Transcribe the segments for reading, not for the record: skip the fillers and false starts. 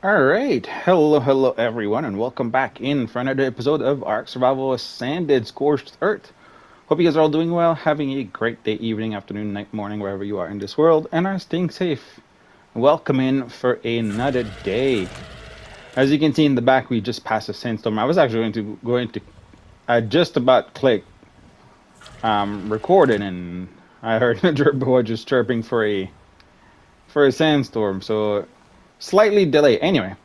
All right, hello everyone, and welcome back in for another episode of Ark Survival Ascended Scorched Earth. Hope you guys are all doing well, having a great day, evening, afternoon, night, morning, wherever you are in this world, and are staying safe. Welcome in for another day. As you can see in the back, we just passed a sandstorm. I was actually going to just about click recorded, and I heard a gerbil just chirping for a sandstorm. So slightly delay. Anyway.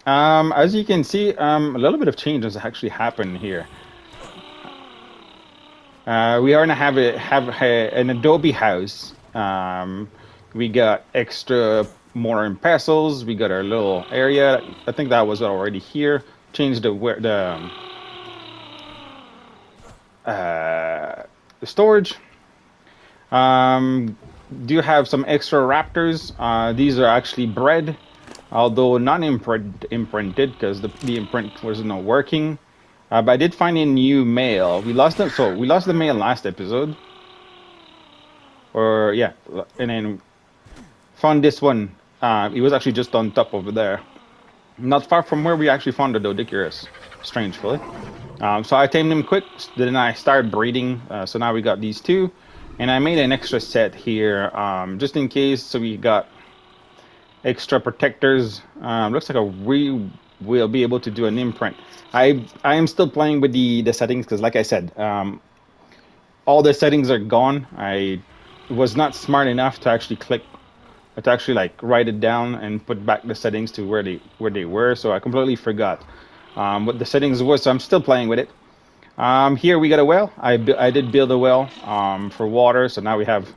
As you can see, a little bit of change has actually happened here. We are gonna an Adobe house. We got extra mortar and pestles. We got our little area. I think that was already here. Changed the storage. Um, do have some extra raptors. These are actually bred, although not imprinted because the imprint was not working. But I did find a new male. We lost them, so we lost the male last episode, or yeah, and then found this one. He was actually just on top over there, not far from where we actually found the Dodicurus, strangely. So I tamed him quick. Then I started breeding. So now we got these two, and I made an extra set here, just in case. So we got extra protectors. Looks like we will be able to do an imprint. I am still playing with the settings because, like I said, all the settings are gone. I was not smart enough to actually like write it down and put back the settings to where they were. So I completely forgot what the settings was. So I'm still playing with it. Here we got a well. I did build a well for water. So now we have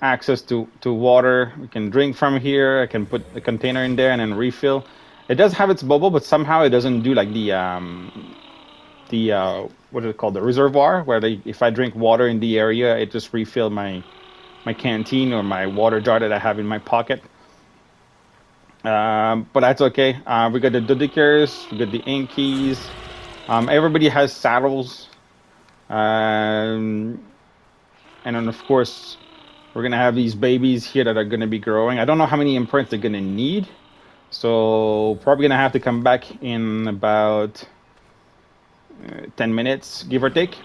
access to water. We can drink from here. I can put the container in there and then refill. It does have its bubble, but somehow it doesn't do like the what is it called, the reservoir, where if I drink water in the area, it just refill my canteen or my water jar that I have in my pocket. But that's okay. We got the Dodicurus, we got the Ankies. Everybody has saddles. And then of course we're gonna have these babies here that are gonna be growing. I don't know how many imprints they're gonna need, so probably gonna have to come back in about 10 minutes, give or take.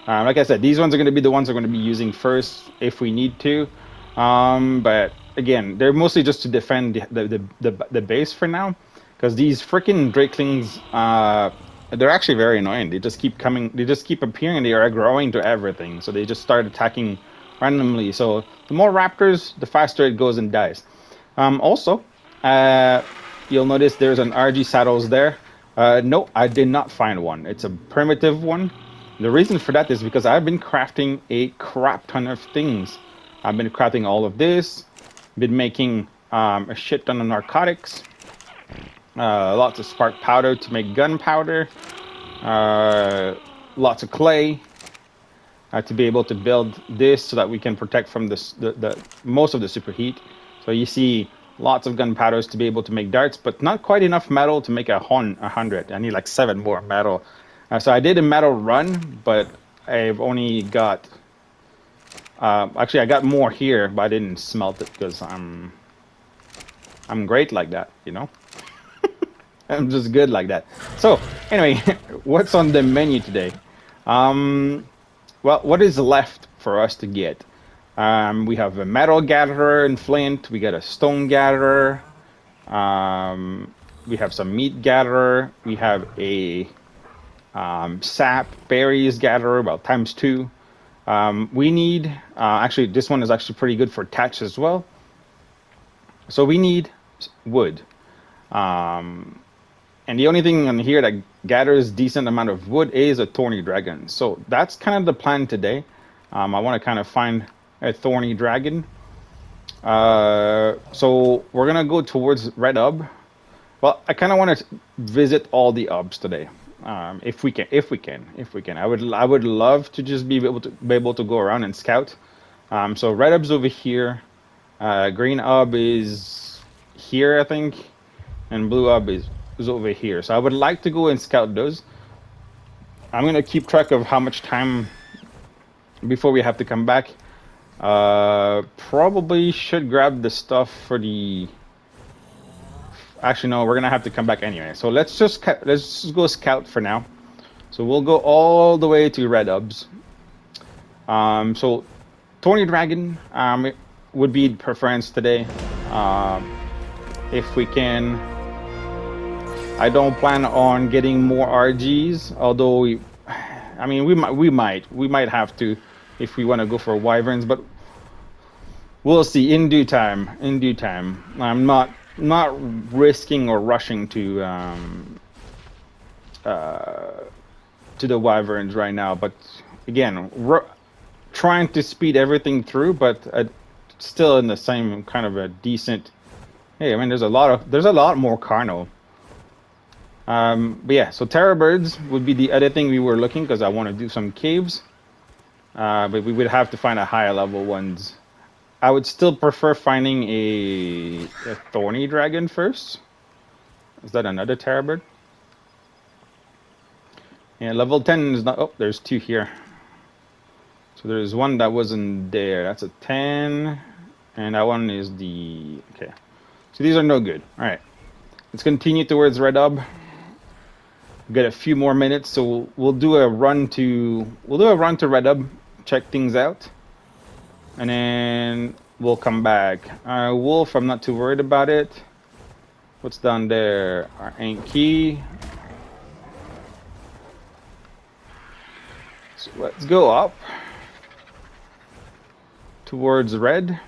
Like I said, these ones are gonna be the ones we're gonna be using first if we need to. But again, they're mostly just to defend the base for now, because these freaking drakelings, they're actually very annoying. They just keep coming. They just keep appearing. They are growing to everything, so they just start attacking randomly. So the more raptors, the faster it goes and dies. Also, you'll notice there's an RG saddles there. No, I did not find one. It's a primitive one. The reason for that is because I've been crafting a crap ton of things. I've been crafting all of this. Been making a shit ton of narcotics. Lots of spark powder to make gunpowder. Lots of clay. To be able to build this so that we can protect from the most of the superheat. So you see lots of gunpowders to be able to make darts, but not quite enough metal to make 100. I need like 7 more metal. So I did a metal run, but I've only got... actually, I got more here, but I didn't smelt it because I'm great like that, you know? I'm just good like that. So, anyway, what's on the menu today? Well, what is left for us to get? We have a metal gatherer and flint. We got a stone gatherer. We have some meat gatherer. We have a sap berries gatherer, well, ×2. We need, actually, this one is actually pretty good for thatch as well. So we need wood. And the only thing on here that gathers decent amount of wood is a thorny dragon. So that's kind of the plan today. I want to kind of find a thorny dragon. So we're gonna go towards Red Hub. Well, I kind of want to visit all the hubs today, if we can. I would love to just be able to go around and scout. So Red Hub's over here. Green Hub is here, I think, and Blue Hub is over here. So I would like to go and scout those. I'm gonna keep track of how much time before we have to come back. Probably should grab the stuff for the Actually, no, we're gonna have to come back anyway. So let's just go scout for now. So we'll go all the way to Red Hubs. So Thorny Dragon it would be preference today. If we can. I don't plan on getting more RGs, although I mean we might have to if we want to go for wyverns, but we'll see in due time. In due time, I'm not risking or rushing to the wyverns right now. But again, trying to speed everything through, but still in the same kind of a decent. Hey, I mean, there's a lot more Carno. But yeah, so Terror Birds would be the other thing we were looking, because I want to do some caves. But we would have to find a higher level ones. I would still prefer finding a Thorny Dragon first. Is that another Terror Bird? Yeah, level 10 is not. Oh, there's two here. So there's one that wasn't there. That's a 10. And that one is the. Okay. So these are no good. All right. Let's continue towards Red Hub. We've got a few more minutes, so we'll do a run to Red Hub, check things out, and then we'll come back. Wolf, I'm not too worried about it. What's down there? Our Anki. So let's go up towards red.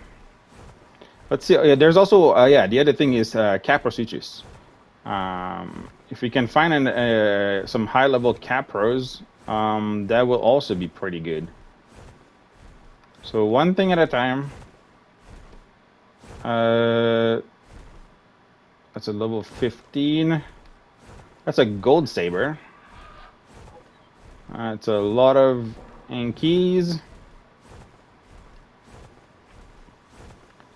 Let's see. Yeah, there's also yeah. The other thing is Caprocichus. If we can find some high-level Capros, that will also be pretty good. So one thing at a time. That's a level 15. That's a Gold Saber. It's a lot of Ankies.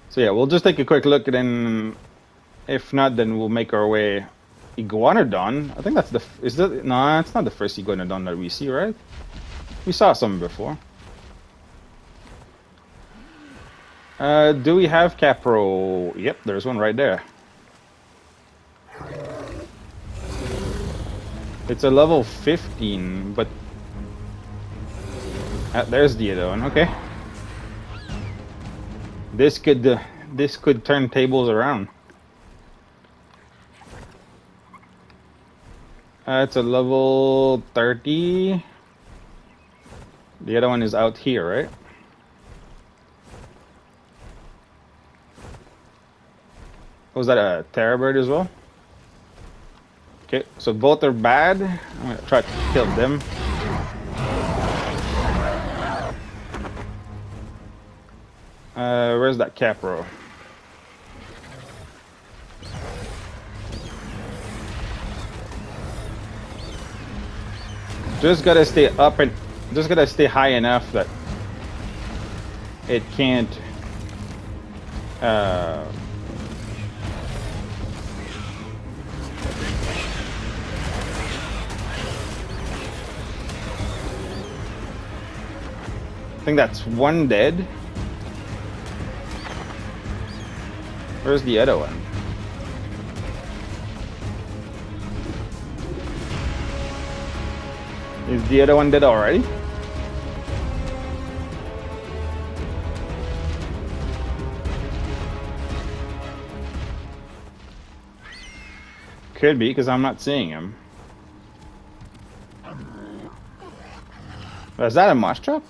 So yeah, we'll just take a quick look, and then if not, then we'll make our way. Iguanodon. I think that's the. Is that no? It's not the first Iguanodon that we see, right? We saw some before. Do we have Capro? Yep, there's one right there. It's a level 15, but there's the other one. Okay. This could turn tables around. It's a level 30. The other one is out here, right? Was that a Terror Bird as well? Okay, so both are bad. I'm gonna try to kill them. Where's that Capro? Just gotta stay up and just gotta stay high enough that it can't I think that's one dead. Where's the other one? Is the other one dead already? Could be, because I'm not seeing him. Is that a moss trap?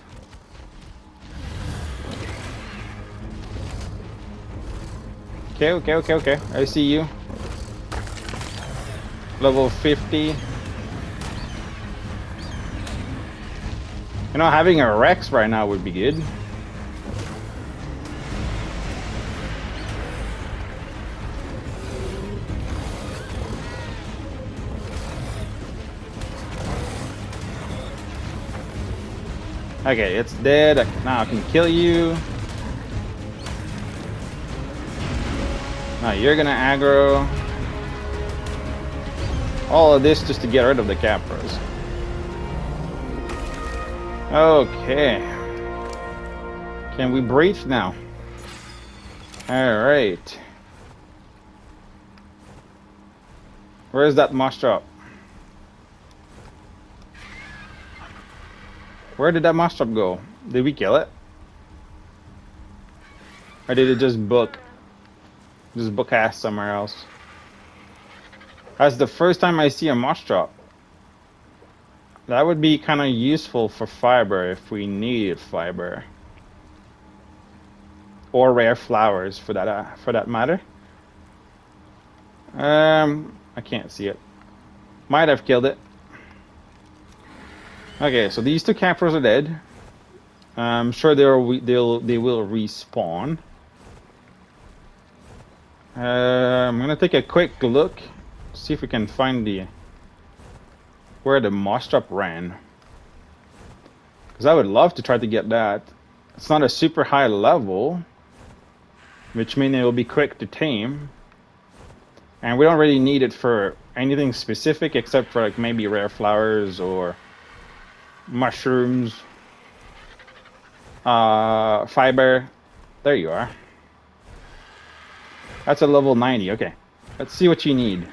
Okay. I see you. Level 50. You know, having a Rex right now would be good. Okay, it's dead. Now I can kill you. Now you're gonna aggro. All of this just to get rid of the Capros. Okay. Can we breathe now? Alright. Where is that moss drop? Where did that moss drop go? Did we kill it? Or did it just book? Just book ass somewhere else? That's the first time I see a moss drop. That would be kind of useful for fiber if we needed fiber. Or rare flowers for that matter. I can't see it. Might have killed it. Okay, so these two campers are dead. I'm sure they will respawn. I'm gonna take a quick look, see if we can find where the moss drop ran. Because I would love to try to get that. It's not a super high level, which means it will be quick to tame. And we don't really need it for anything specific except for like maybe rare flowers or mushrooms. Fiber. There you are. That's a level 90. Okay. Let's see what you need.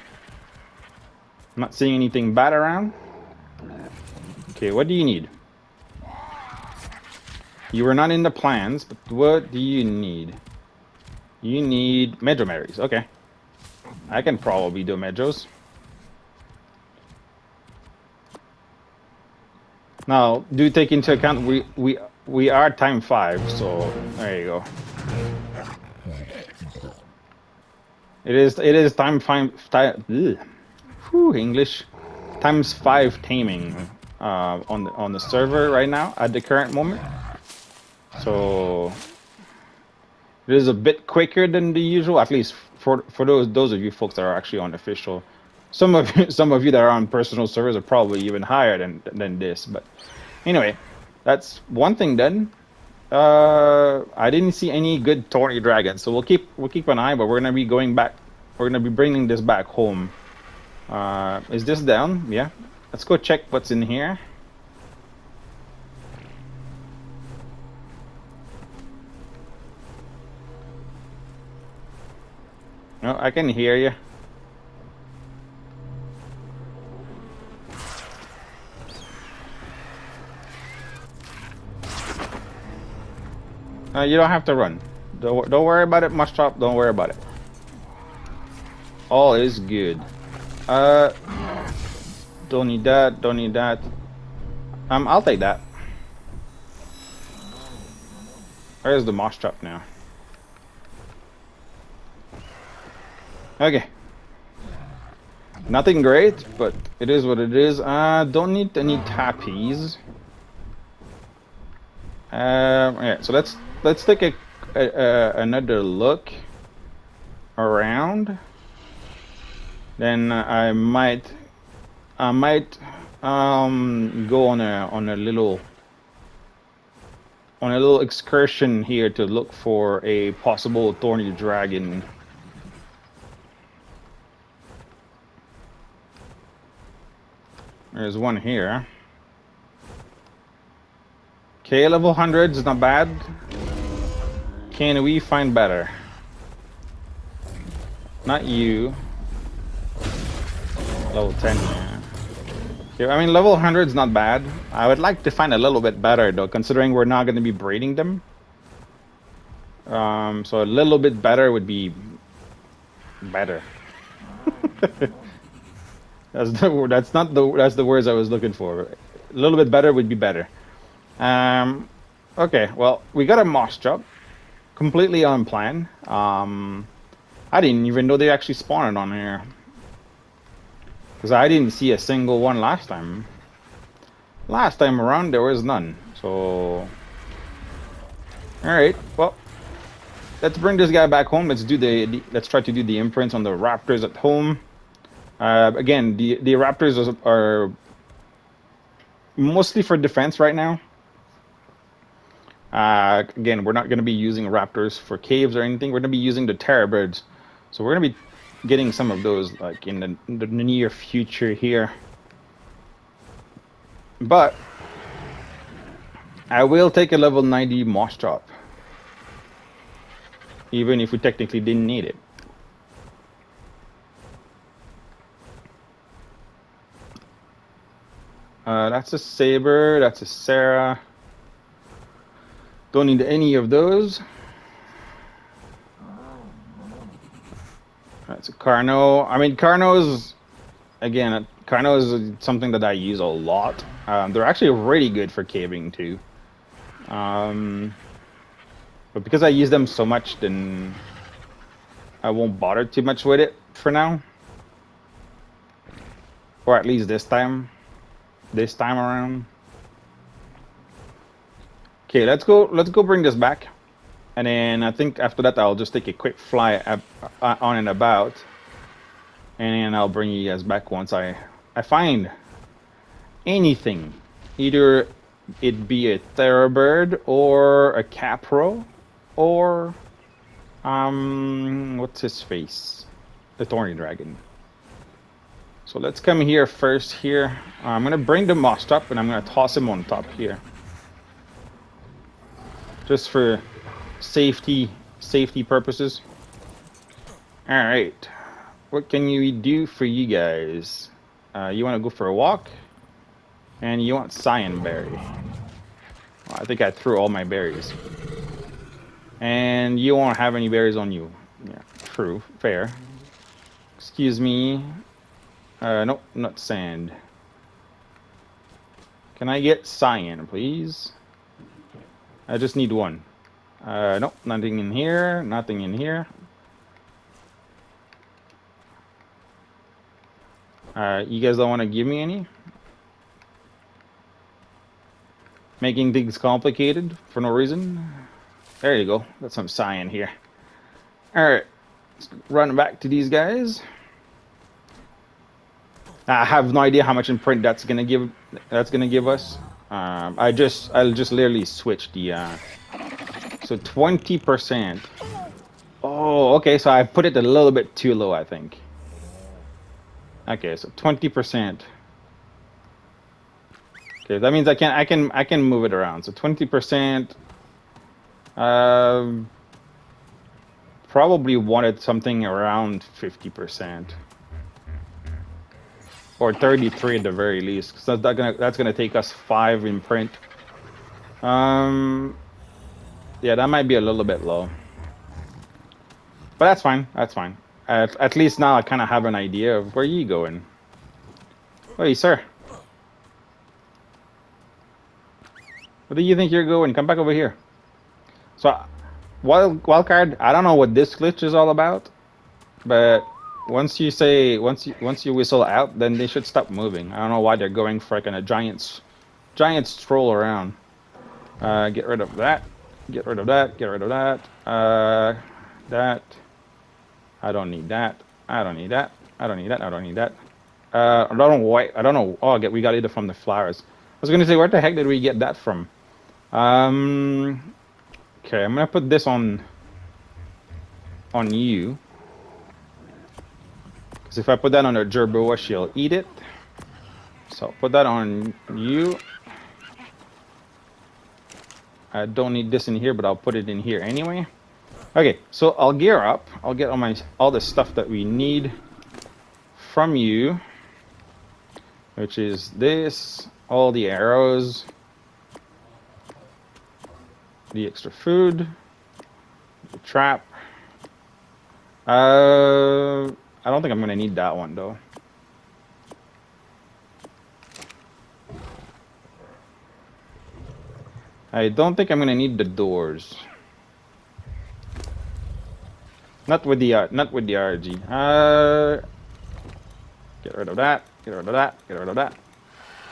I'm not seeing anything bad around. Okay, what do you need? You were not in the plans, but what do you need? You need mejoberries. Okay. I can probably do medros. Now, do take into account we are time 5, so there you go. It is time 5 English times 5 taming on the server right now at the current moment. So it is a bit quicker than the usual, at least for those of you folks that are actually on official. Some of you that are on personal servers are probably even higher than this. But anyway, that's one thing done. I didn't see any good thorny dragons, so we'll keep an eye. But we're gonna be going back. We're gonna be bringing this back home. Is this down? Yeah. Let's go check what's in here. No, I can hear you. You don't have to run. Don't worry about it, much drop. Don't worry about it. All is good. Don't need that. Don't need that. I'll take that. Where's the moss trap now? Okay. Nothing great, but it is what it is. Don't need any tappies. Yeah, so let's take another look around. Then I might go on a little excursion here to look for a possible thorny dragon. There's one here. Okay, level 100 is not bad. Can we find better? Not you. Level 10, yeah. Okay, I mean, level 100 is not bad. I would like to find a little bit better, though, considering we're not going to be breeding them. So a little bit better would be better. That's the words I was looking for. A little bit better would be better. Okay, well, we got a moss drop. Completely unplanned. I didn't even know they actually spawned on here. Because I didn't see a single one last time. Last time around, there was none. So... Alright, well... Let's bring this guy back home. Let's try to do the imprints on the raptors at home. Again, the raptors are mostly for defense right now. Again, we're not going to be using raptors for caves or anything. We're going to be using the terror birds. So we're going to be getting some of those like in the near future here. But I will take a level 90 moss drop. Even if we technically didn't need it. That's a saber. That's a Sarah. Don't need any of those. That's a Carno. I mean, Carnos, again, Carno is something that I use a lot. They're actually really good for caving too. But because I use them so much, then I won't bother too much with it for now. Or at least this time around. Okay, let's go bring this back. And then I think after that I'll just take a quick fly on and about. And then I'll bring you guys back once I find anything. Either it be a Therabird or a Capro or what's his face? The Thorny Dragon. So let's come here first here. I'm gonna bring the moss up and I'm gonna toss him on top here. Just for safety purposes. Alright. What can we do for you guys? You wanna go for a walk? And you want Cyan Berry. Well, I think I threw all my berries. And you won't have any berries on you. Yeah, true, fair. Excuse me. Nope, not sand. Can I get cyan, please? I just need one. Nope, nothing in here, nothing in here. You guys don't want to give me any? Making things complicated for no reason. There you go. Got some cyan here. Alright. Let's run back to these guys. I have no idea how much imprint that's gonna give us. I'll just literally switch the so 20%. Oh, okay, so I put it a little bit too low, I think. Okay, so 20%. Okay, that means I can move it around. So 20%. Probably wanted something around 50%. Or 33 at the very least, because that's gonna take us 5 in print. Yeah, that might be a little bit low, but that's fine. That's fine. At least now I kind of have an idea of where you going. Hey, sir. Where do you think you're going? Come back over here. So, wildcard. I don't know what this glitch is all about, but once you whistle out, then they should stop moving. I don't know why they're going for like a giant stroll around. Get rid of that. Get rid of that. Get rid of that. That. I don't need that. I don't need that. I don't need that. I don't need that. I don't know why. I don't know. Oh, we got it from the flowers. I was gonna say, where the heck did we get that from? Okay, I'm gonna put this on you. Because if I put that on a Jerboa, she'll eat it. So put that on you. I don't need this in here, but I'll put it in here anyway. Okay, so I'll gear up. I'll get all the stuff that we need from you, which is this, all the arrows, the extra food, the trap. I don't think I'm gonna need that one though. I don't think I'm gonna need the doors. Not with the RG. Get rid of that. Get rid of that. Get rid of that.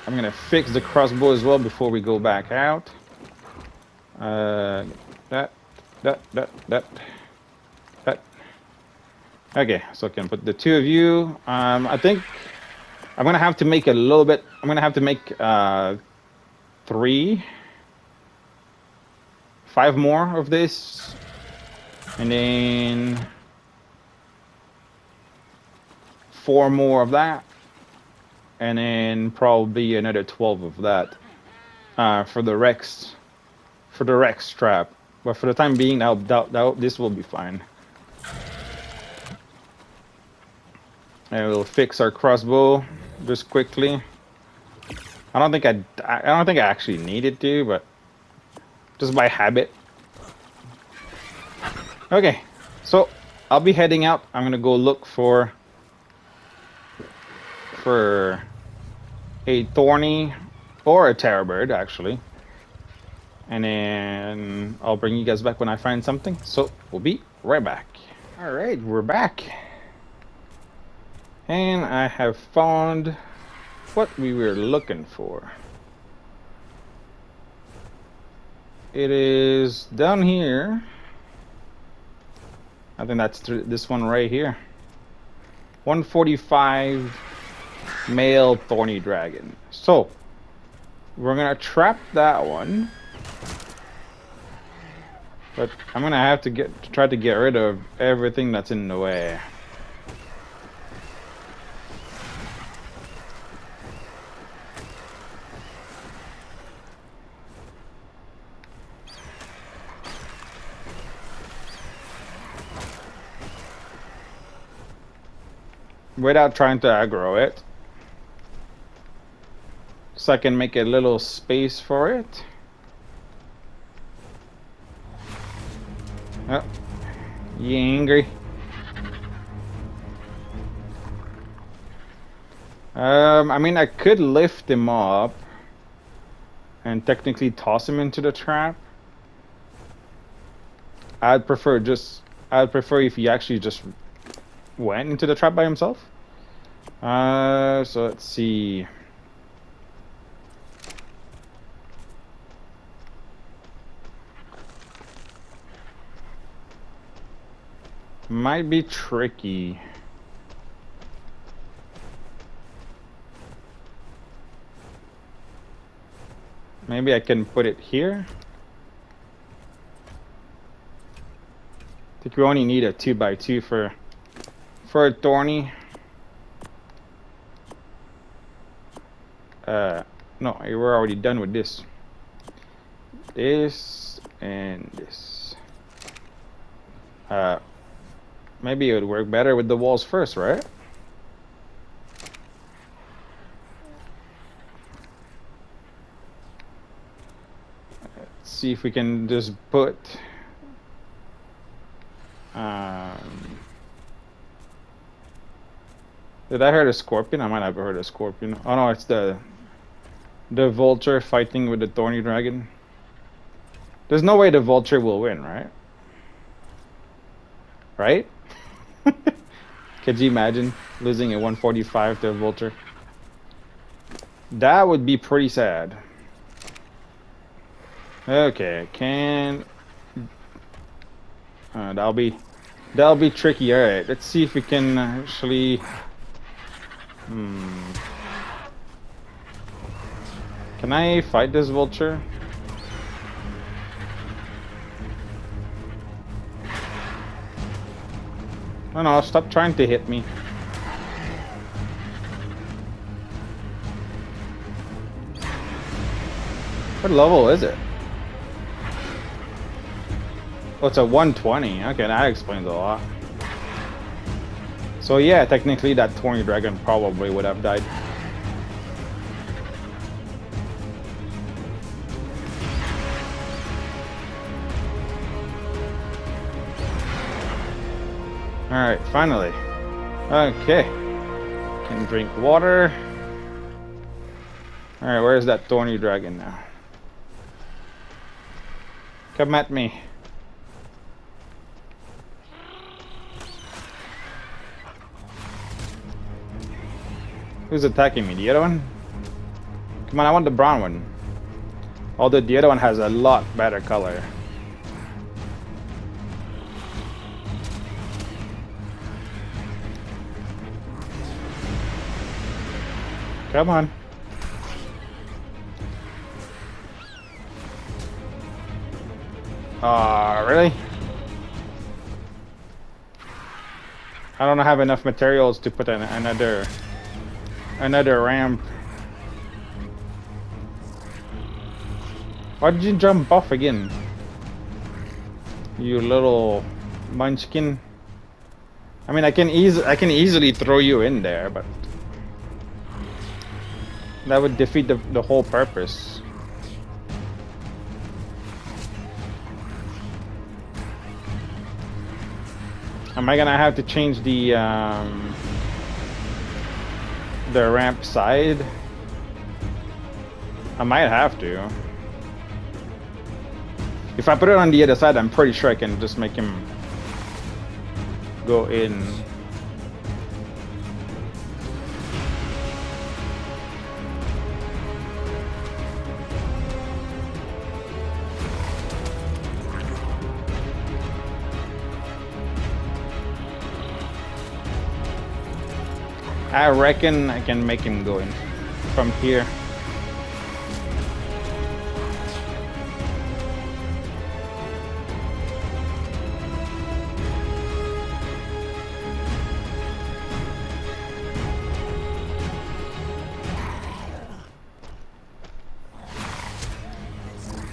I'm gonna fix the crossbow as well before we go back out. That. Okay, so I can put the two of you. I think I'm gonna have to make a little bit. I'm gonna have to make 5 more of this, and then 4 more of that, and then probably another 12 of that for the Rex trap. But for the time being, this will be fine. And we'll fix our crossbow just quickly. I don't think I actually needed to, but just by habit. Okay, so I'll be heading out. I'm gonna go look for a thorny or a terror bird, actually, and then I'll bring you guys back when I find something. So we'll be right back. All right, we're back, and I have found what we were looking for. It is down here. I think that's this one right here. 145 male thorny dragon. So we're gonna trap that one, but I'm gonna have to try to get rid of everything that's in the way. Without trying to aggro it, so I can make a little space for it. Oh, you angry? I mean, I could lift him up and technically toss him into the trap. I'd prefer if he actually just went into the trap by himself. So let's see. Might be tricky. Maybe I can put it here. I think we only need a 2x2 for a thorny. No, we're already done with this. This and this. Maybe it would work better with the walls first, right? Let's see if we can just put did I heard a scorpion? I might have heard a scorpion. Oh no, it's the vulture fighting with the thorny dragon. There's no way the vulture will win, right? Right? Could you imagine losing a 145 to a vulture? That would be pretty sad. Okay, that'll be tricky. All right, let's see if we can actually. Can I fight this vulture? Oh no, stop trying to hit me. What level is it? Oh, it's a 120. Okay, that explains a lot. So yeah, technically that thorny dragon probably would have died. Alright, finally. Okay. Can drink water. Alright, where's that thorny dragon now? Come at me. Who's attacking me? The other one? Come on, I want the brown one. Although the other one has a lot better color. Come on. Really? I don't have enough materials to put another ramp. Why did you jump off again? You little munchkin. I mean, I can easily throw you in there, but That would defeat the whole purpose. Am I gonna have to change the ramp side? I might have to. If I put it on the other side, I'm pretty sure I can just make him go in. I reckon I can make him go in from here.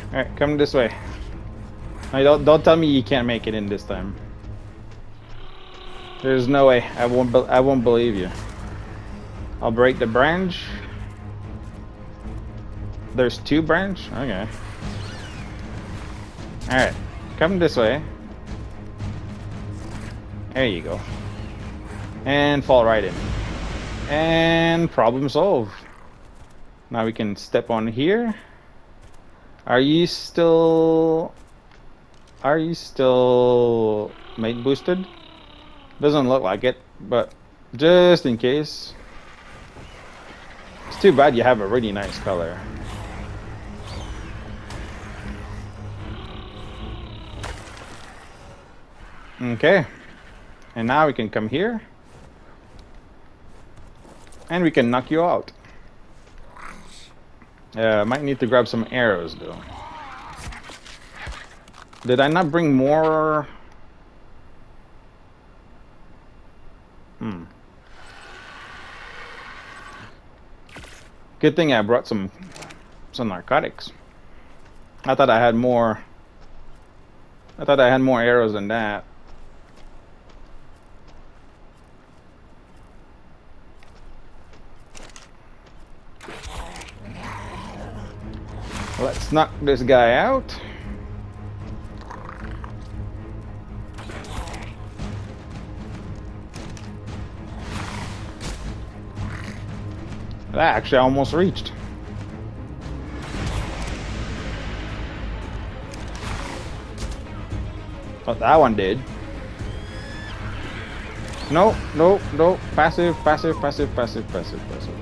Alright, come this way. No, don't tell me you can't make it in this time. There's no way. I won't believe you. I'll break the branch. There's 2 branch? Okay. Alright. Come this way. There you go. And fall right in. And problem solved. Now we can step on here. Are you still mate boosted? Doesn't look like it, but just in case. It's too bad you have a really nice color. Okay. And now we can come here. And we can knock you out. Might need to grab some arrows though. Did I not bring more? Good thing I brought some narcotics. I thought I had more. I thought I had more arrows than that. Let's knock this guy out. That actually almost reached. But that one did. No, no, no. Passive, passive, passive, passive, passive, passive.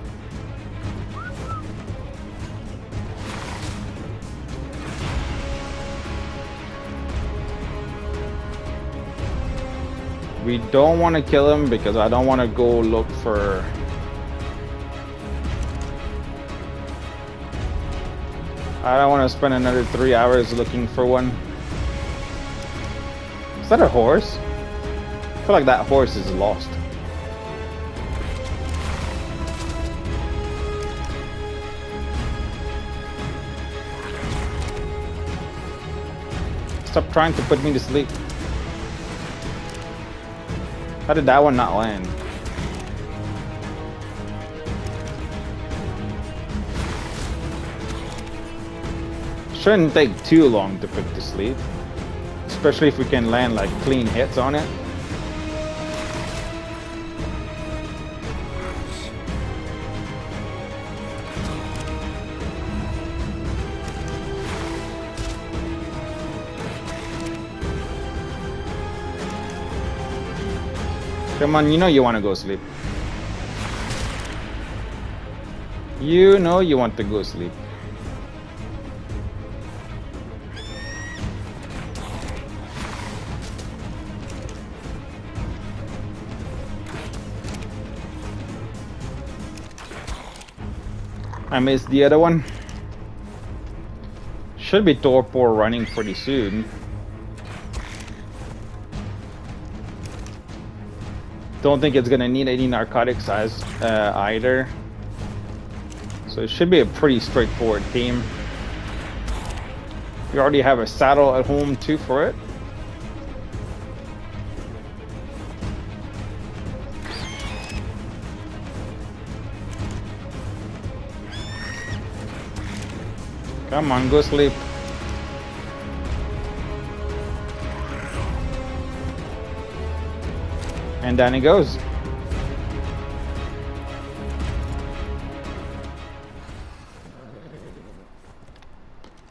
We don't want to kill him because I don't want to go look for... I don't want to spend another 3 hours looking for one. Is that a horse? I feel like that horse is lost. Stop trying to put me to sleep. How did that one not land? Shouldn't take too long to put to sleep. Especially if we can land like clean hits on it. Come on, you know you want to go sleep. You know you want to go sleep. I missed the other one. Should be torpor running pretty soon. Don't think it's gonna need any narcotics either. So it should be a pretty straightforward team. We already have a saddle at home too for it. Come on, go sleep. And down he goes.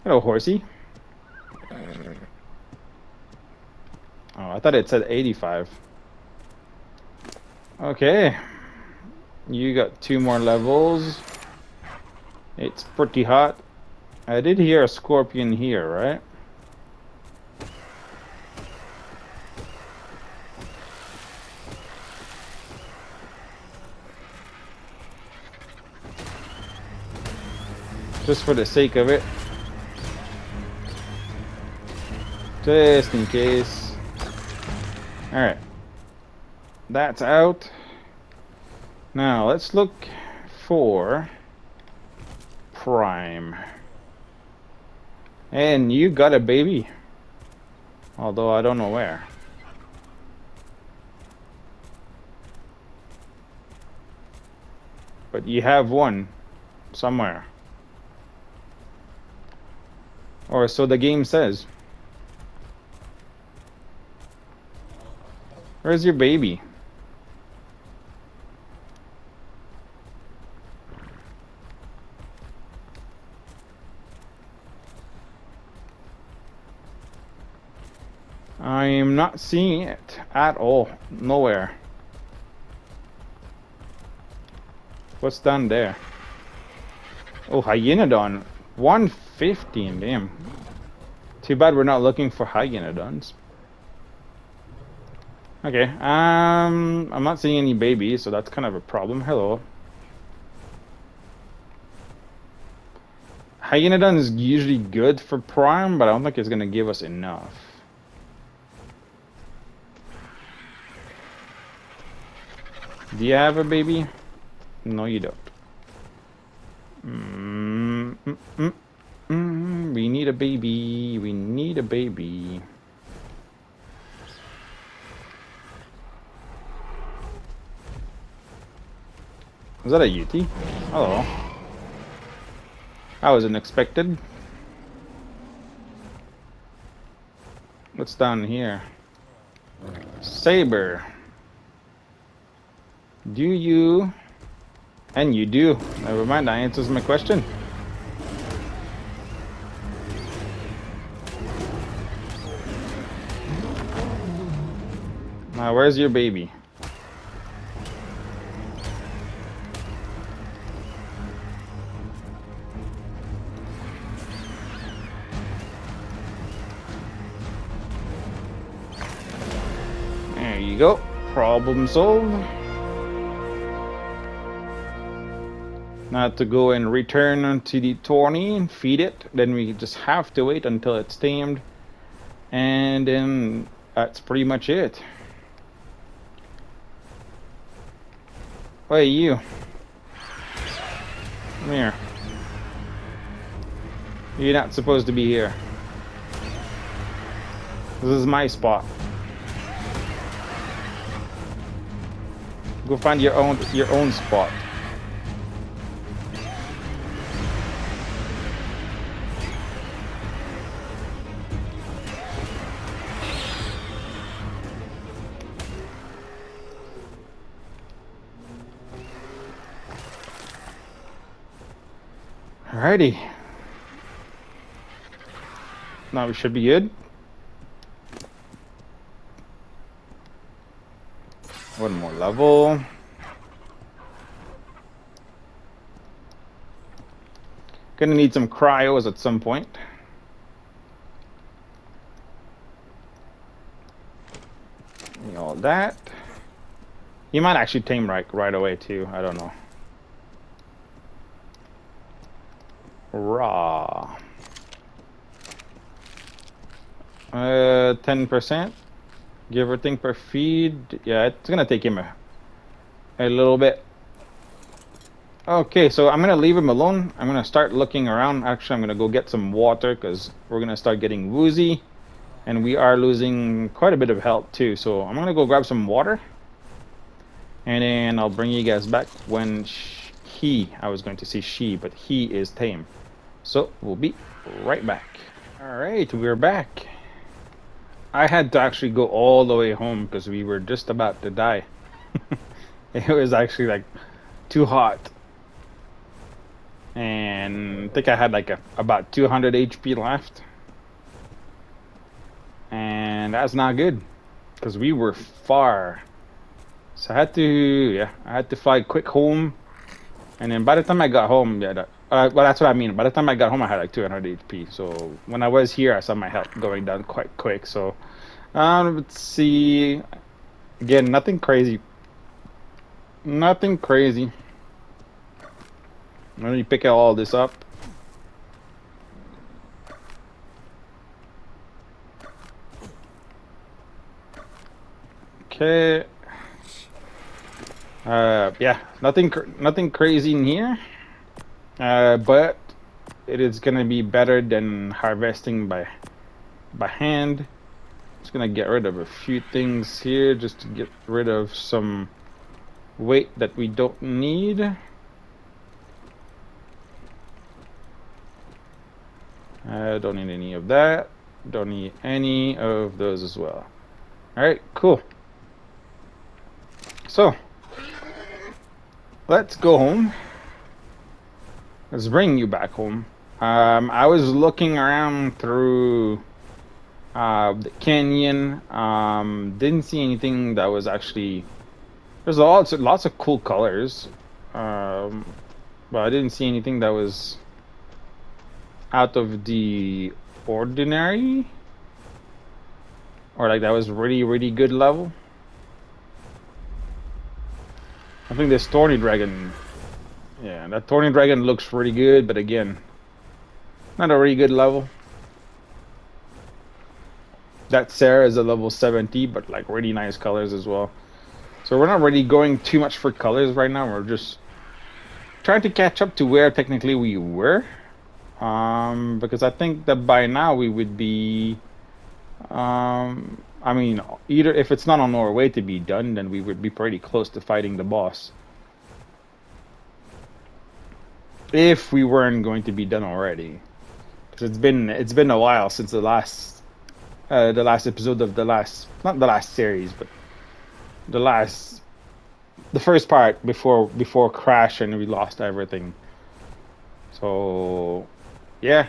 Hello, horsey. Oh, I thought it said 85. Okay. You got 2 more levels. It's pretty hot. I did hear a scorpion here, right? Just for the sake of it. Just in case. Alright. That's out. Now, let's look for Prime. And you got a baby. Although I don't know where. But you have one somewhere. Or so the game says. Where's your baby? I am not seeing it at all. Nowhere. What's down there? Oh, Hyenodon. 115, damn. Too bad we're not looking for Hyenodons. Okay, I'm not seeing any babies, so that's kind of a problem. Hello. Hyenodon is usually good for Prime, but I don't think it's gonna give us enough. Do you have a baby? No, you don't. We need a baby. We need a baby. Was that a Yeti? Hello. That was unexpected. What's down here? Saber. Do you? And you do. Never mind, that answers my question. Now, where's your baby? There you go. Problem solved. Now to go and return to the Tawny and feed it. Then we just have to wait until it's tamed. And then that's pretty much it. Hey, you. Come here. You're not supposed to be here. This is my spot. Go find your own spot. Alrighty. Now we should be good. One more level. Gonna need some cryos at some point. All that. You might actually tame right away too. I don't know. Raw. 10%. Give or take per feed. Yeah, it's gonna take him a little bit. Okay, so I'm gonna leave him alone. I'm gonna start looking around. Actually, I'm gonna go get some water because we're gonna start getting woozy, and we are losing quite a bit of health too. So I'm gonna go grab some water, and then I'll bring you guys back when I was going to say she, but he is tame. So we'll be right back. All right, we're back. I had to actually go all the way home because we were just about to die. It was actually like too hot, and I think I had like about 200 HP left, and that's not good because we were far. So I had to fly quick home, and then by the time I got home, well, that's what I mean. By the time I got home, I had like 200 HP. So when I was here, I saw my health going down quite quick. So let's see. Again, nothing crazy. Nothing crazy. Let me pick all this up. Okay. Yeah, nothing crazy in here. But it is gonna be better than harvesting by hand. Just gonna get rid of a few things here just to get rid of some weight that we don't need. Don't need any of that. Don't need any of those as well. All right, cool. So let's go home. Let's bring you back home. I was looking around through the canyon. Didn't see anything that was actually. There's lots of cool colors, but I didn't see anything that was out of the ordinary, or like that was really good level. I think this thorny dragon, yeah, that thorny dragon looks really good, but again, not a really good level. That Sarah is a level 70, but like really nice colors as well. So we're not really going too much for colors right now. We're just trying to catch up to where technically we were. Because I think that by now we would be, I mean, either if it's not on our way to be done, then we would be pretty close to fighting the boss. If we weren't going to be done already, because it's been a while since the last episode of not the last series, but the first part before Crash and we lost everything. So yeah,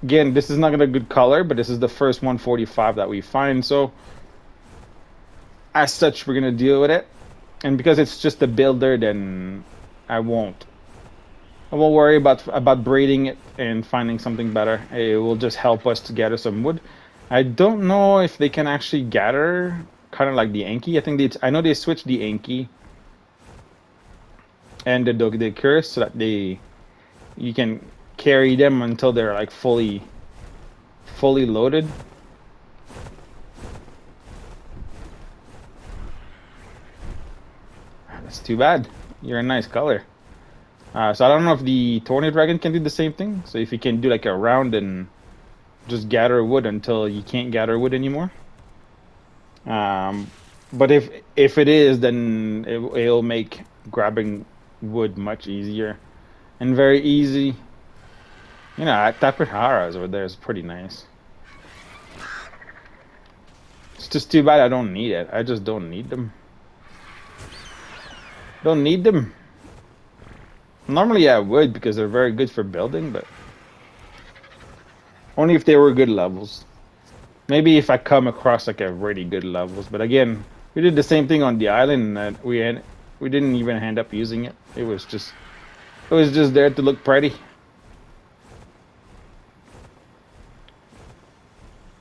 again, this is not gonna good color, but this is the first 145 that we find. So as such, we're gonna deal with it, and because it's just a builder, then I won't worry about braiding it and finding something better. It will just help us to gather some wood. I don't know if they can actually gather kind of like the Anki. I know they switched the Anki and the curse so that you can carry them until they're like fully loaded. That's too bad. You're a nice color. So I don't know if the Thorny Dragon can do the same thing. So if you can do like a round and just gather wood until you can't gather wood anymore. But if it is, then it'll make grabbing wood much easier and very easy. You know, Tapiraharas over there is pretty nice. It's just too bad I don't need it. I just don't need them. Don't need them. Normally I would because they're very good for building, but only if they were good levels. Maybe if I come across like a really good levels. But again, we did the same thing on the island and we didn't even end up using it. It was just there to look pretty.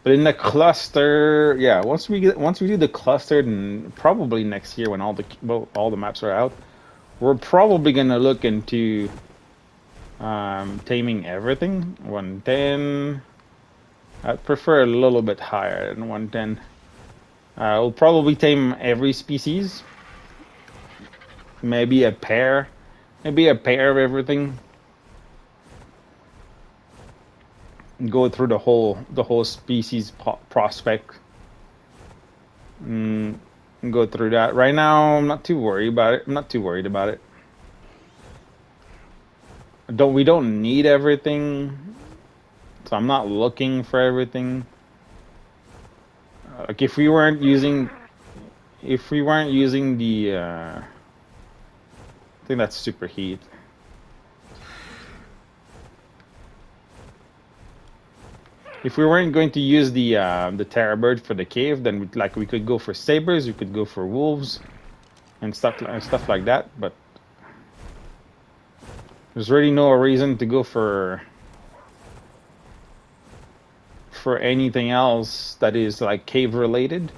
But in the cluster, yeah, once we do the cluster, and probably next year when all the maps are out, we're probably gonna look into taming everything. 110. I'd prefer a little bit higher than 110. We'll probably tame every species. Maybe a pair of everything. Go through the whole species prospect. And go through that. Right now, I'm not too worried about it. we don't need everything, so I'm not looking for everything. Like if we weren't using the I think that's superheat. If we weren't going to use the terror bird for the cave, then we could go for sabers, we could go for wolves, and stuff like that. But there's really no reason to go for anything else that is like cave related.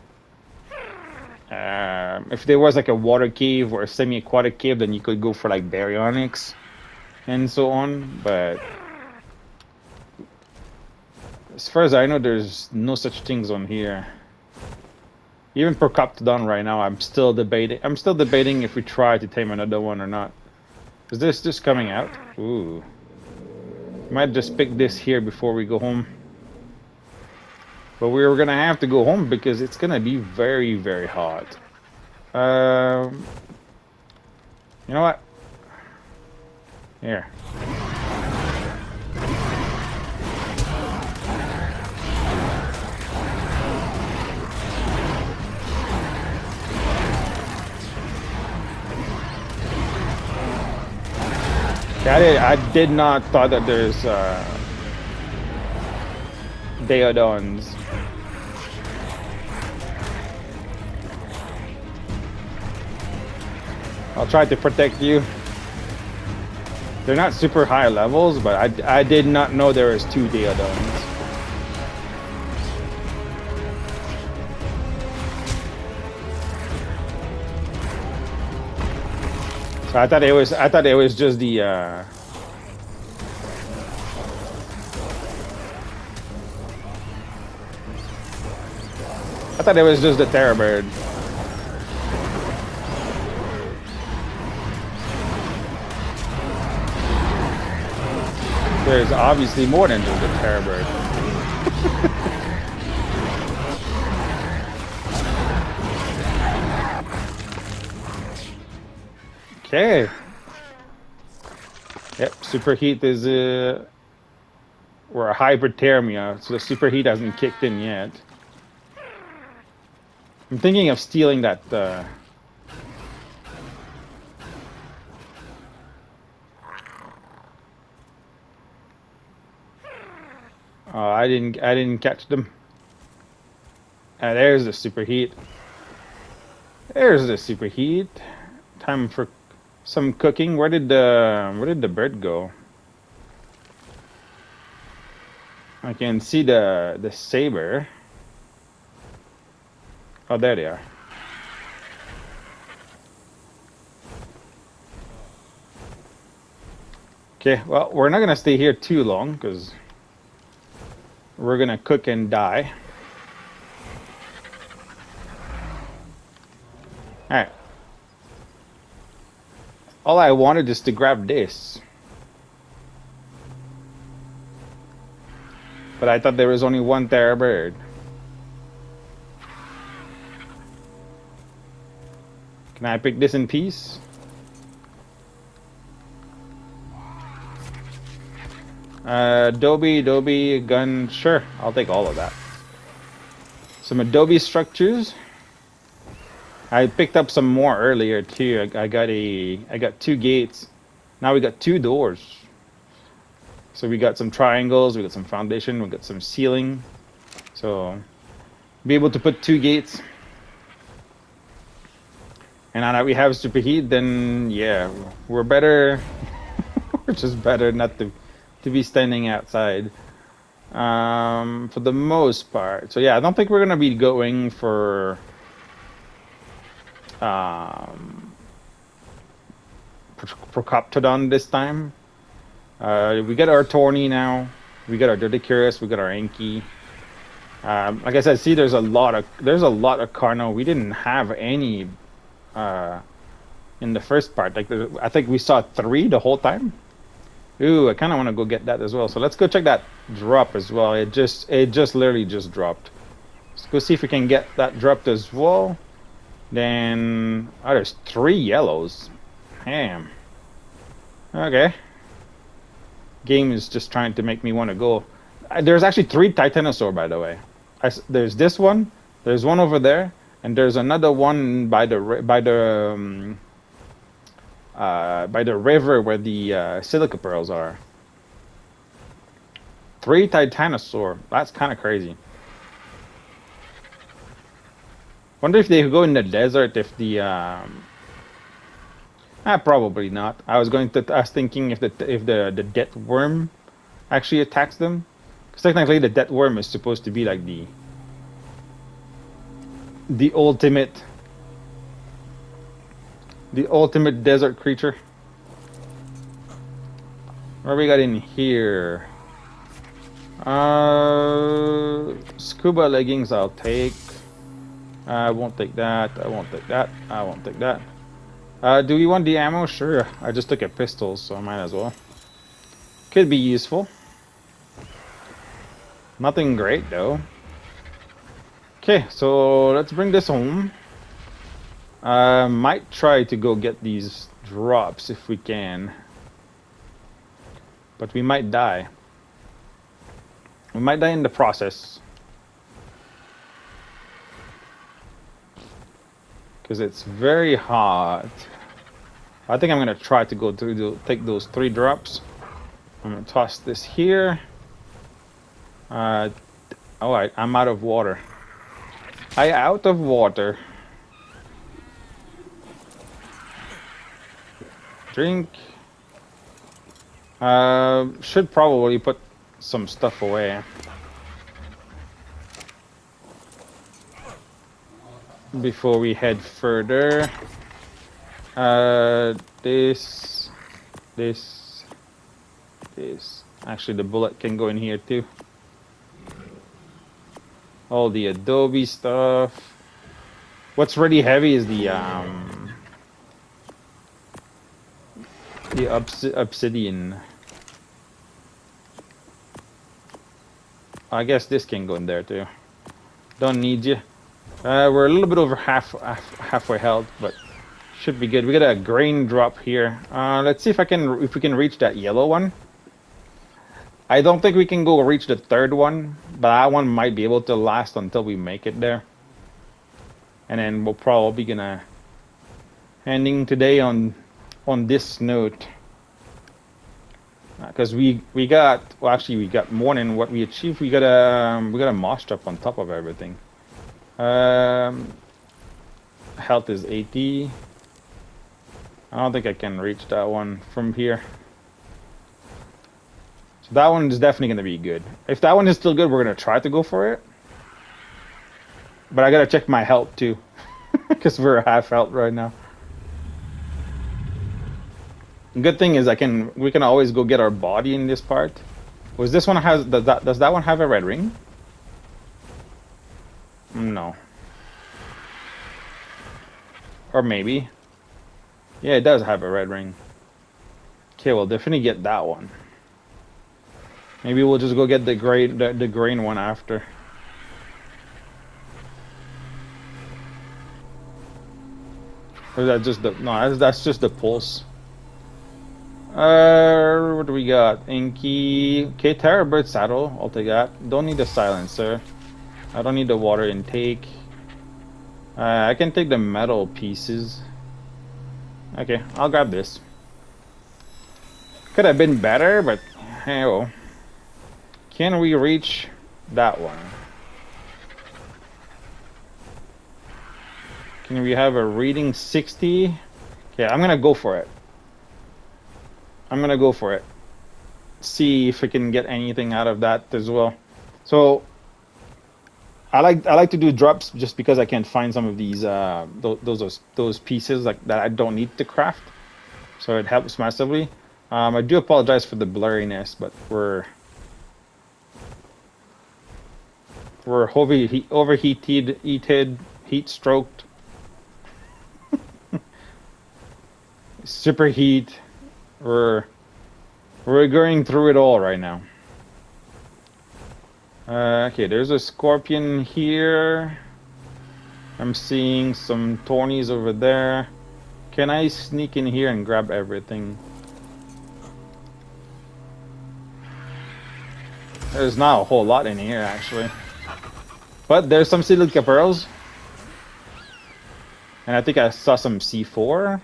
If there was like a water cave or a semi-aquatic cave, then you could go for like baryonyx and so on. But as far as I know, there's no such things on here. Even Procoptodon right now, I'm still debating if we try to tame another one or not. Is this just coming out? Ooh. Might just pick this here before we go home. But we're gonna have to go home because it's gonna be very, very hot. You know what? Here. I did not thought that there's Deodons. I'll try to protect you. They're not super high levels, but I did not know there was 2 Deodons. So I thought it was just the I thought it was just the terror bird. There's obviously more than just the terror bird. Okay. Yep, superheat is we're a hyperthermia, so the superheat hasn't kicked in yet. I'm thinking of stealing that oh, I didn't catch them. There's the superheat. There's the superheat. Time for some cooking. Where did the bird go? I can see the saber. Oh, there they are. Okay, well, we're not gonna stay here too long because we're gonna cook and die. All right. All I wanted is to grab this. But I thought there was only one terror bird. Can I pick this in peace? Adobe, gun, sure. I'll take all of that. Some adobe structures. I picked up some more earlier too. I got 2 gates. Now we got 2 doors. So we got some triangles, we got some foundation, we got some ceiling. So be able to put 2 gates. And now that we have superheat, then yeah, we're better. We're just better not to be standing outside. For the most part. So yeah, I don't think we're gonna be going for Procoptodon this time. We got our Tawny now. We got our Dodicurus. We got our Enki. Like I said, see, there's a lot of Carno. We didn't have any in the first part. Like I think we saw 3 the whole time. Ooh, I kind of want to go get that as well. So let's go check that drop as well. It just literally just dropped. Let's go see if we can get that dropped as well. Then, oh, there's 3 yellows. Damn. Okay. game is just trying to make me want to go. There's actually 3 Titanosaur, by the way. There's this one, there's one over there, and there's another one by the river where the silica pearls are. 3 Titanosaur. That's kind of crazy. Wonder if they could go in the desert if the probably not. I was thinking if the death worm actually attacks them, because technically the death worm is supposed to be like the ultimate desert creature. What we got in here? Scuba leggings I'll take. I won't take that. I won't take that. I won't take that. Do we want the ammo? Sure. I just took a pistol, so I might as well. Could be useful. Nothing great though. Okay, so let's bring this home. Might try to go get these drops if we can. But we might die. We might die in the process. Because it's very hot. I think I'm going to try to go through take those 3 drops. I'm going to toss this here. Alright, I'm out of water. I out of water. Drink. Should probably put some stuff away before we head further. This. Actually, the bullet can go in here too. All the adobe stuff. What's really heavy is the obsidian. I guess this can go in there too. Don't need you. We're a little bit over halfway health, but should be good. We got a grain drop here. Let's see if we can reach that yellow one. I don't think we can go reach the 3rd one, but that one might be able to last until we make it there. And then we'll probably gonna ending today on this note. Because we got, well, actually we got more than what we achieved. We got a moss trap on top of everything. Health is 80. I don't think I can reach that one from here. So that one is definitely going to be good. If that one is still good, we're going to try to go for it. But I got to check my health too. Because we're half health right now. Good thing is we can always go get our body in this part. Does that one have a red ring? No. Or maybe. Yeah, it does have a red ring. Okay, we'll definitely get that one. Maybe we'll just go get the grain one after. Or is that just the that's just the pulse. What do we got? Inky. Okay, Terrabird saddle. I'll take that. Don't need the silencer. I don't need the water intake. I can take the metal pieces. Okay, I'll grab this. Could have been better, but hey, oh. Can we reach that one? Can we have a reading 60? Okay, I'm gonna go for it. I'm gonna go for it. See if we can get anything out of that as well. So I like to do drops just because I can find some of these those pieces like that I don't need to craft. So it helps massively. I do apologize for the blurriness, but we're overheated, heat stroked, superheat. We're going through it all right now. Okay, there's a scorpion here. I'm seeing some thornies over there. Can I sneak in here and grab everything? There's not a whole lot in here, actually. But there's some silica pearls. And I think I saw some C4.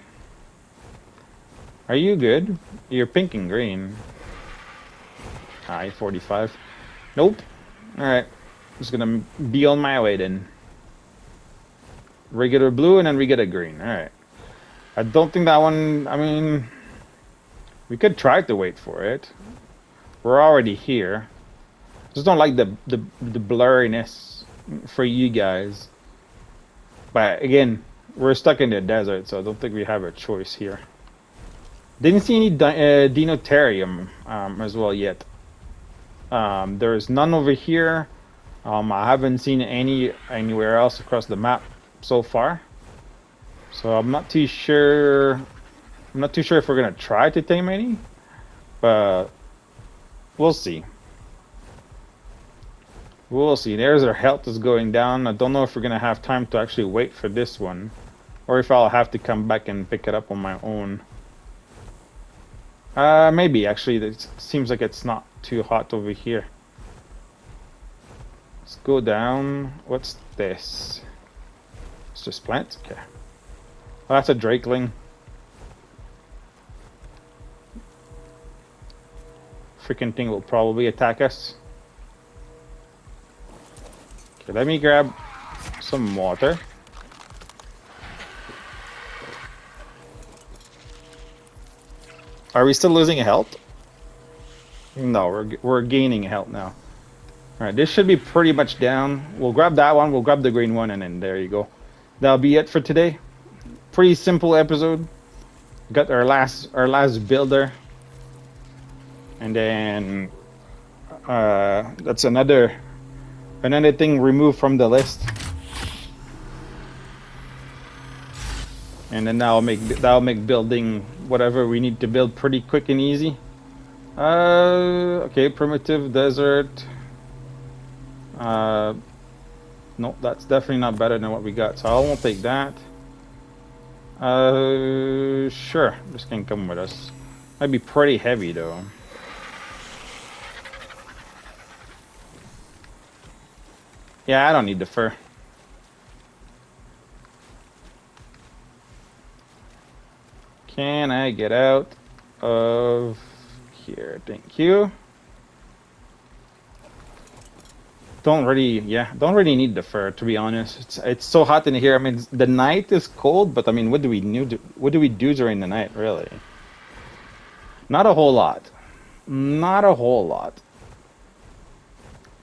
Are you good? You're pink and green. Hi, 45. Nope. Alright. Just gonna be on my way then. Regular blue and then we get a green. Alright. I don't think that one... I mean... We could try to wait for it. We're already here. Just don't like the blurriness for you guys. But again, we're stuck in the desert, so I don't think we have a choice here. Didn't see any Dinotarium as well yet. There's none over here. I haven't seen any anywhere else across the map so far. So I'm not too sure. I'm not too sure if we're gonna try to tame any, but we'll see. We'll see. There's our health is going down. I don't know if we're gonna have time to actually wait for this one, or if I'll have to come back and pick it up on my own. Maybe actually. It seems like it's not too hot over here. Let's go down. What's this? It's just plants. Okay. Oh, that's a drakeling. Freaking thing will probably attack us. Okay, let me grab some water. Are we still losing health? No, we're gaining health now. All right, this should be pretty much down. We'll grab that one. We'll grab the green one, and then there you go. That'll be it for today. Pretty simple episode. Got our last builder. And then that's another thing removed from the list. And then that'll make building whatever we need to build pretty quick and easy. Okay, primitive desert. Nope, that's definitely not better than what we got, so I won't take that. Sure, this can come with us. Might be pretty heavy though. Yeah, I don't need the fur. Can I get out of here? Thank you. Don't really need the fur, to be honest. It's so hot in here. I mean, the night is cold, but I mean, what do we do during the night, really? Not a whole lot. Not a whole lot.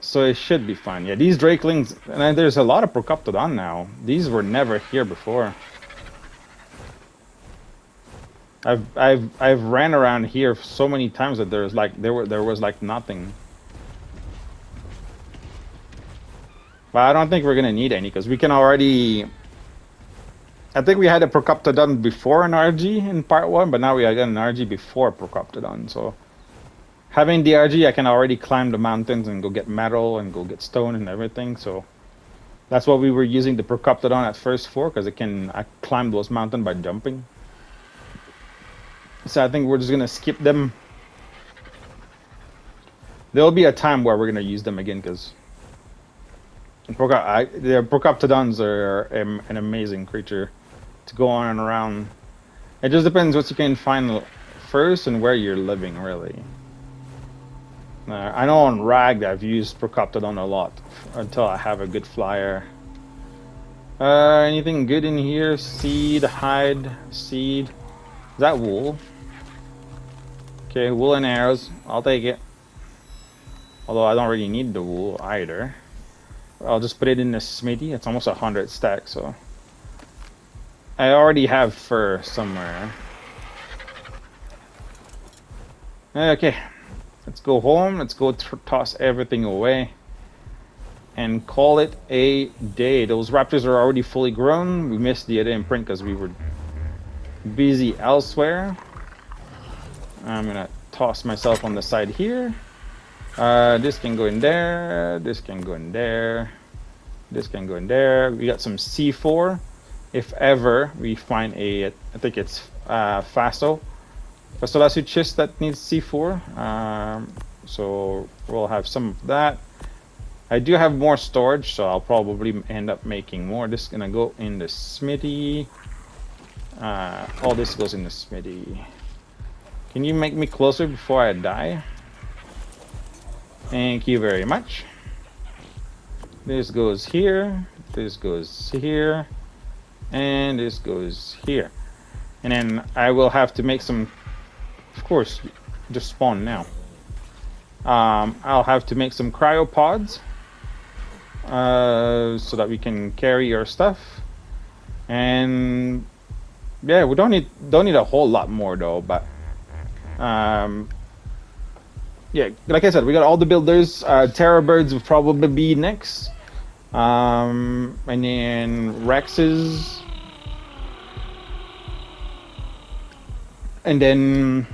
So it should be fine. Yeah, these drakelings, and there's a lot of Procoptodon now. These were never here before. I've ran around here so many times that there was like nothing. But I don't think we're gonna need any because we can already. I think we had a Procoptodon before an RG in part 1, but now we got an RG before Procoptodon. So having the RG, I can already climb the mountains and go get metal and go get stone and everything. So that's what we were using the Procoptodon at first for, because I climb those mountains by jumping. So I think we're just gonna skip them. There'll be a time where we're gonna use them again, because the Procoptodons are an amazing creature to go on and around. It just depends what you can find first and where you're living, really. I know on Rag I've used Procoptodon a lot until I have a good flyer. Anything good in here? Seed, hide, seed. Is that wool? Okay, wool and arrows. I'll take it. Although I don't really need the wool either. I'll just put it in the smithy. It's almost 100 stacks, so I already have fur somewhere. Okay, let's go home. Let's go toss everything away and call it a day. Those raptors are already fully grown. We missed the other imprint because we were busy elsewhere. I'm gonna toss myself on the side here. This can go in there. This can go in there. This can go in there. We got some C4. If ever we find I think it's Faso. Fastolasu chest that needs C4. So we'll have some of that. I do have more storage, so I'll probably end up making more. This is gonna go in the smithy. All this goes in the smithy. Can you make me closer before I die? Thank you very much. This goes here, this goes here, and this goes here. And then I will have to make some, of course, just spawn now. I'll have to make some cryopods so that we can carry our stuff. And yeah, we don't need a whole lot more though, but yeah, like I said, we got all the builders. Terror birds will probably be next. And then Rexes. And then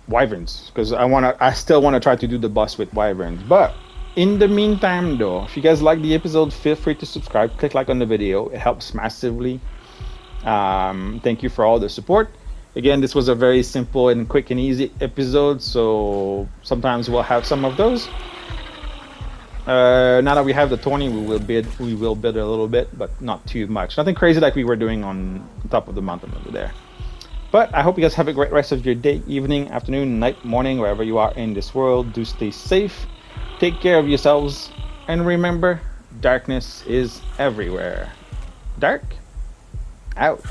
Wyverns. Because I still wanna try to do the boss with Wyverns. But in the meantime though, if you guys like the episode, feel free to subscribe, click like on the video. It helps massively. Thank you for all the support. Again, this was a very simple and quick and easy episode, so sometimes we'll have some of those. Now that we have the 20, we will bid a little bit, but not too much. Nothing crazy like we were doing on top of the mountain over there. But I hope you guys have a great rest of your day, evening, afternoon, night, morning, wherever you are in this world. Do stay safe, take care of yourselves, and remember, darkness is everywhere. Dark out.